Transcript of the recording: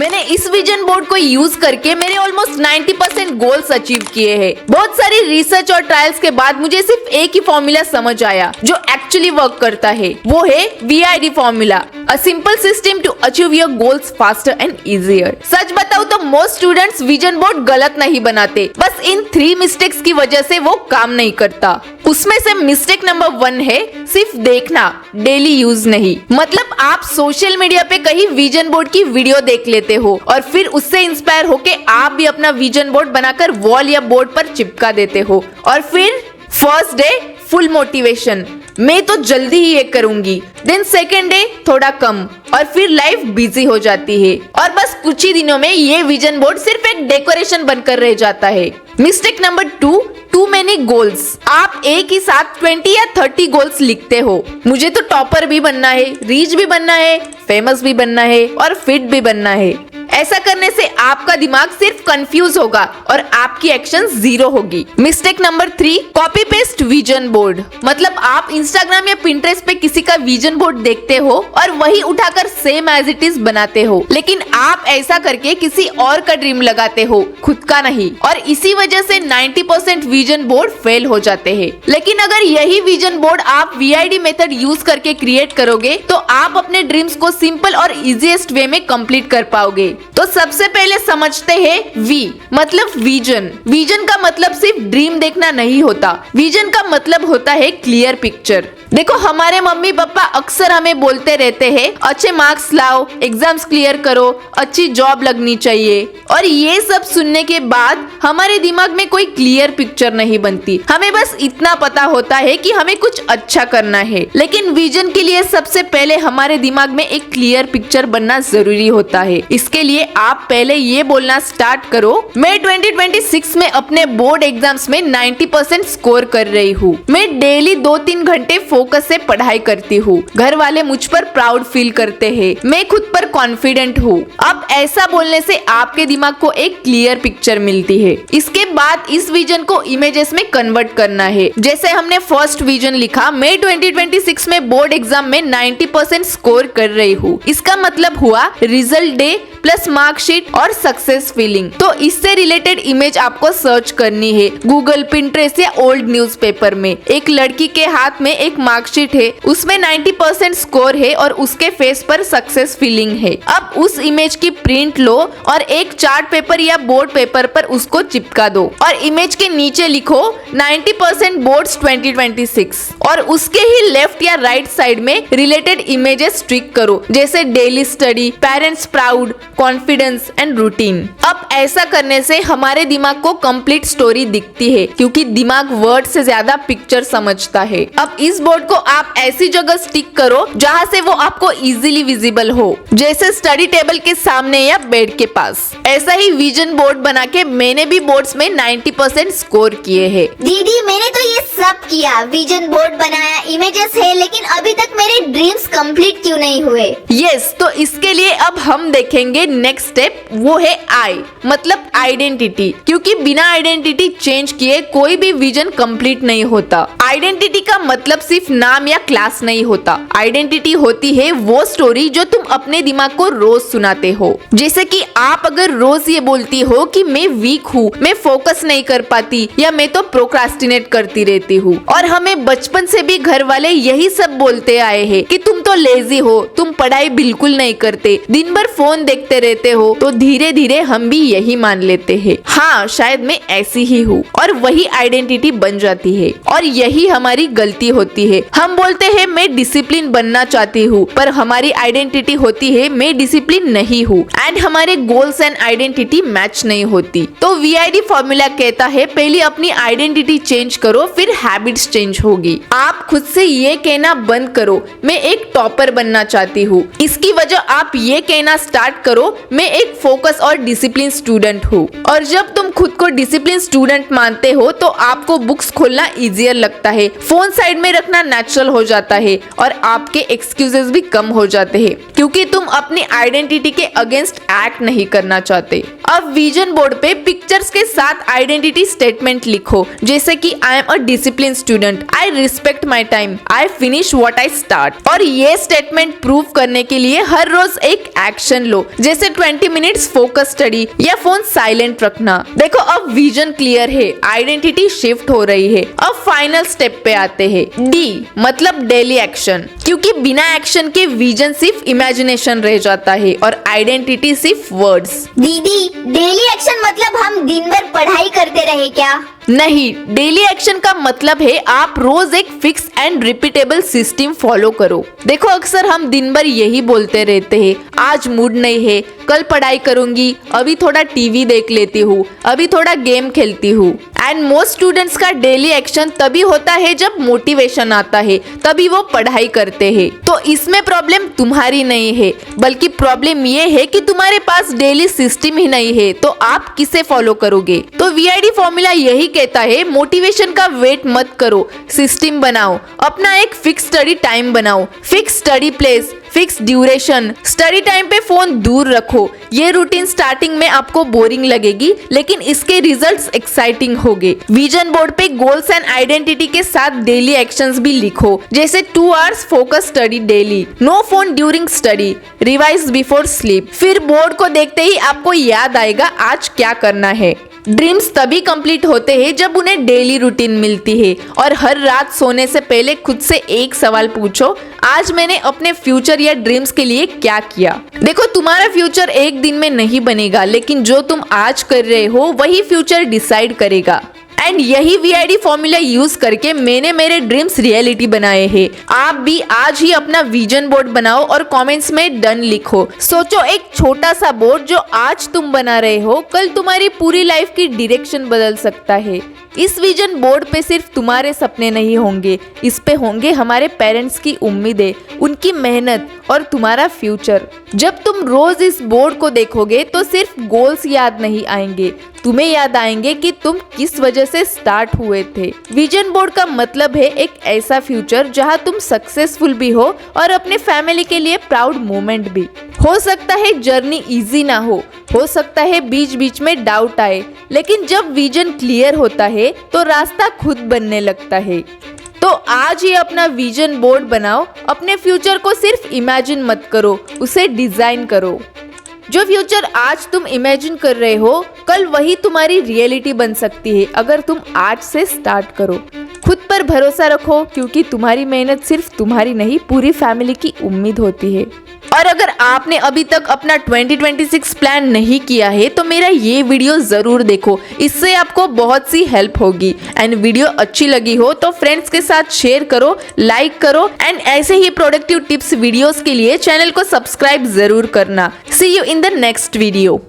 मैंने इस vision board को यूज करके मेरे ऑलमोस्ट 90% गोल्स अचीव किए हैं। बहुत सारी रिसर्च और ट्रायल्स के बाद मुझे सिर्फ एक ही फॉर्मूला समझ आया जो एक्चुअली वर्क करता है, वो है VID formula, a simple system to achieve your goals faster and easier. सच बताऊं तो मोस्ट स्टूडेंट्स विजन बोर्ड गलत नहीं बनाते, बस इन 3 मिस्टेक्स की वजह से वो काम नहीं करता। उसमें से मिस्टेक नंबर 1 है सिर्फ देखना, डेली यूज नहीं। मतलब आप सोशल मीडिया पे कहीं विजन बोर्ड की वीडियो देख लेते हो और फिर उससे इंस्पायर होके आप भी अपना विजन बोर्ड बनाकर वॉल या बोर्ड पर चिपका देते हो और फिर फर्स्ट डे फुल मोटिवेशन, मैं तो जल्दी ही ये करूंगी। देन सेकेंड डे थोड़ा कम और फिर लाइफ बिजी हो जाती है और बस कुछ ही दिनों में ये विजन बोर्ड सिर्फ एक डेकोरेशन बनकर रह जाता है। Mistake number 2, too many goals. आप एक ही साथ 20 या 30 गोल्स लिखते हो। मुझे तो टॉपर भी बनना है, रीच भी बनना है, फेमस भी बनना है और फिट भी बनना है। ऐसा करने से आपका दिमाग सिर्फ कंफ्यूज होगा और आपकी एक्शन 0 होगी। Mistake number 3, copy paste vision board. मतलब आप इंस्टाग्राम या पिंटरेस्ट पे किसी का विजन बोर्ड देखते हो और वही उठाकर सेम एज इट इज बनाते हो, लेकिन आप ऐसा करके किसी और का ड्रीम लगाते हो, खुद का नहीं, और इसी वजह से 90% विजन बोर्ड फेल हो जाते हैं। लेकिन अगर यही विजन बोर्ड आप VID मेथड यूज करके क्रिएट करोगे तो आप अपने ड्रीम्स को सिंपल और इजीएस्ट वे में कंप्लीट कर पाओगे। तो सबसे पहले समझते हैं V मतलब विजन। विजन का मतलब सिर्फ ड्रीम देखना नहीं होता, विजन का मतलब होता है क्लियर पिक्चर। देखो हमारे मम्मी पापा अक्सर हमें बोलते रहते हैं अच्छे मार्क्स लाओ, एग्जाम्स क्लियर करो, अच्छी जॉब लगनी चाहिए, और ये सब सुनने के बाद हमारे दिमाग में कोई क्लियर पिक्चर नहीं बनती। हमें बस इतना पता होता है कि हमें कुछ अच्छा करना है, लेकिन विजन के लिए सबसे पहले हमारे दिमाग में एक क्लियर पिक्चर बनना जरूरी होता है। इसके लिए आप पहले ये बोलना स्टार्ट करो, मैं 2026 में अपने बोर्ड एग्जाम्स में 90% स्कोर कर रही हूँ। मैं डेली 2-3 घंटे फोकस से पढ़ाई करती हूँ। घर वाले मुझ पर प्राउड फील करते हैं। मैं खुद पर कॉन्फिडेंट हूँ। अब ऐसा बोलने से आपके दिमाग को एक क्लियर पिक्चर मिलती है। इसके बाद इस विजन को इमेजेस में कन्वर्ट करना है। जैसे हमने फर्स्ट विजन लिखा, मैं 2026 में बोर्ड एग्जाम में 90% स्कोर कर रही हूँ। इसका मतलब हुआ रिजल्ट डे प्लस मार्कशीट और सक्सेस फीलिंग। तो इससे रिलेटेड इमेज आपको सर्च करनी है गूगल, पिंटरेस्ट या ओल्ड न्यूज़पेपर में। एक लड़की के हाथ में एक मार्कशीट है, उसमें 90% स्कोर है और उसके फेस पर सक्सेस फीलिंग है। अब उस इमेज की प्रिंट लो और एक चार्ट पेपर या बोर्ड पेपर पर उसको चिपका दो और इमेज के नीचे लिखो 90% बोर्ड्स 2026 और उसके ही लेफ्ट या राइट साइड में रिलेटेड इमेजेस ट्रिक करो, जैसे daily study, parents proud, confidence and routine. अब ऐसा करने से हमारे दिमाग को कंप्लीट स्टोरी दिखती है, क्योंकि दिमाग वर्ड से ज्यादा पिक्चर समझता है। अब इस बोर्ड को आप ऐसी जगह स्टिक करो जहाँ से वो आपको इजीली विजिबल हो, जैसे स्टडी टेबल के सामने या बेड के पास। ऐसा ही विजन बोर्ड बना के मैंने भी बोर्ड्स में 90% स्कोर किए हैं। दीदी मैंने तो ये सब किया, विजन बोर्ड बनाया, इमेजेस है, लेकिन अभी तक मेरे ड्रीम्स कंप्लीट क्यों नहीं हुए? यस, तो इसके लिए अब हम देखेंगे नेक्स्ट स्टेप, वो है I मतलब आइडेंटिटी। क्योंकि बिना आइडेंटिटी चेंज किए कोई भी विजन कंप्लीट नहीं होता। आइडेंटिटी का मतलब सिर्फ नाम या क्लास नहीं होता। आइडेंटिटी होती है वो स्टोरी जो तुम अपने दिमाग को रोज सुनाते हो। जैसे कि आप अगर रोज ये बोलती हो कि मैं वीक हूँ, मैं फोकस नहीं कर पाती, या मैं तो प्रोक्रास्टिनेट करती रहती हूँ, और हमें बचपन से भी घर वाले यही सब बोलते आए हैं कि तुम तो लेजी हो, तुम पढ़ाई बिल्कुल नहीं करते, दिन भर फोन देखते रहते हो, तो धीरे धीरे हम भी यही मान लेते हैं, हाँ शायद मैं ऐसी ही हूँ, और वही आइडेंटिटी बन जाती है। और यही हमारी गलती होती है। हम बोलते हैं मैं डिसिप्लिन बनना चाहती हूँ, पर हमारी आइडेंटिटी होती है मैं डिसिप्लिन नहीं हूँ, एंड हमारे गोल्स एंड आइडेंटिटी मैच नहीं होती। तो VID फॉर्मूला कहता है पहले अपनी आइडेंटिटी चेंज करो, फिर हैबिट्स चेंज होगी। आप खुद से ये कहना बंद करो मैं एक टॉपर बनना चाहती हूँ। इसकी वजह आप ये कहना स्टार्ट करो मैं एक फोकस और डिसिप्लिन स्टूडेंट हूँ। और जब तुम खुद को डिसिप्लिन स्टूडेंट मानते हो तो आपको बुक्स खोलना इजियर लगता है, फोन साइड में रखना नेचुरल हो जाता है, और आपके एक्सक्यूजेस भी कम हो जाते हैं, क्योंकि तुम अपनी आइडेंटिटी के अगेंस्ट एक्ट नहीं करना चाहते। अब विजन बोर्ड पे पिक्चर पिक्चर्स के साथ आइडेंटिटी स्टेटमेंट लिखो, जैसे कि I am a discipline student, I respect my time, I finish what I start. और ये स्टेटमेंट प्रूव करने के लिए हर रोज एक एक्शन लो, जैसे 20 मिनट्स फोकस स्टडी या फोन साइलेंट रखना। देखो अब विजन क्लियर है, आइडेंटिटी शिफ्ट हो रही है। अब फाइनल स्टेप पे आते हैं, डी मतलब डेली एक्शन, क्योंकि बिना एक्शन के विजन सिर्फ इमेजिनेशन रह जाता है और आइडेंटिटी सिर्फ वर्ड्स। दीदी, डेली एक्शन मतलब हम दिन भर पढ़ाई करते रहे क्या? नहीं, डेली एक्शन का मतलब है आप रोज एक fix and repeatable system follow करो। देखो अक्सर हम दिन भर यही बोलते रहते हैं, आज मूड नहीं है, कल पढ़ाई करूंगी, अभी थोड़ा टीवी देख लेती हूँ, अभी थोड़ा गेम खेलती हूँ। एंड मोस्ट स्टूडेंट्स का डेली एक्शन तभी होता है जब मोटिवेशन आता है, तभी वो पढ़ाई करते हैं। तो इसमें प्रॉब्लम तुम्हारी नहीं है, बल्कि प्रॉब्लम ये है कि तुम्हारे पास डेली सिस्टम ही नहीं है, तो आप किसे फॉलो करोगे? तो VID फॉर्मूला यही कहता है, मोटिवेशन का वेट मत करो, सिस्टम बनाओ, अपना एक फिक्स स्टडी टाइम बनाओ, fix study place, fix duration, study time पे फोन दूर रखो। ये रूटीन स्टार्टिंग में आपको बोरिंग लगेगी, लेकिन इसके रिजल्ट्स एक्साइटिंग होंगे। विजन बोर्ड पे गोल्स एंड आइडेंटिटी के साथ डेली एक्शंस भी लिखो, जैसे 2 hours focus study daily, no phone during study, revise before sleep. फिर बोर्ड को देखते ही आपको याद आएगा आज क्या करना है। ड्रीम्स तभी कंप्लीट होते हैं जब उन्हें डेली रूटीन मिलती है। और हर रात सोने से पहले खुद से एक सवाल पूछो, आज मैंने अपने फ्यूचर या ड्रीम्स के लिए क्या किया? देखो तुम्हारा फ्यूचर एक दिन में नहीं बनेगा, लेकिन जो तुम आज कर रहे हो वही फ्यूचर डिसाइड करेगा। एंड यही VID फॉर्मूला यूज करके मैंने मेरे ड्रीम्स रियलिटी बनाए हैं। आप भी आज ही अपना विजन बोर्ड बनाओ और कमेंट्स में डन लिखो। सोचो एक छोटा सा बोर्ड जो आज तुम बना रहे हो, कल तुम्हारी पूरी लाइफ की डायरेक्शन बदल सकता है। इस विजन बोर्ड पे सिर्फ तुम्हारे सपने नहीं होंगे, इस पे होंगे हमारे पेरेंट्स की उम्मीदें, उनकी मेहनत और तुम्हारा फ्यूचर। जब तुम रोज इस बोर्ड को देखोगे तो सिर्फ गोल्स याद नहीं आएंगे, तुम्हें याद आएंगे कि तुम किस वजह से स्टार्ट हुए थे। विजन बोर्ड का मतलब है एक ऐसा फ्यूचर जहां तुम सक्सेसफुल भी हो और अपने फैमिली के लिए प्राउड मोमेंट भी। हो सकता है जर्नी इजी ना हो सकता है बीच बीच में डाउट आए, लेकिन जब विजन क्लियर होता है तो रास्ता खुद बनने लगता है। तो आज ही अपना विजन बोर्ड बनाओ, अपने फ्यूचर को सिर्फ इमेजिन मत करो, उसे डिजाइन करो। जो फ्यूचर आज तुम इमेजिन कर रहे हो, कल वही तुम्हारी रियलिटी बन सकती है अगर तुम आज से स्टार्ट करो। खुद पर भरोसा रखो, क्योंकि तुम्हारी मेहनत सिर्फ तुम्हारी नहीं, पूरी फैमिली की उम्मीद होती है। और अगर आपने अभी तक अपना 2026 प्लान नहीं किया है तो मेरा ये वीडियो जरूर देखो, इससे आपको बहुत सी हेल्प होगी। एंड वीडियो अच्छी लगी हो तो फ्रेंड्स के साथ शेयर करो, लाइक करो एंड ऐसे ही प्रोडक्टिव टिप्स वीडियोस के लिए चैनल को सब्सक्राइब जरूर करना। See you in the next video.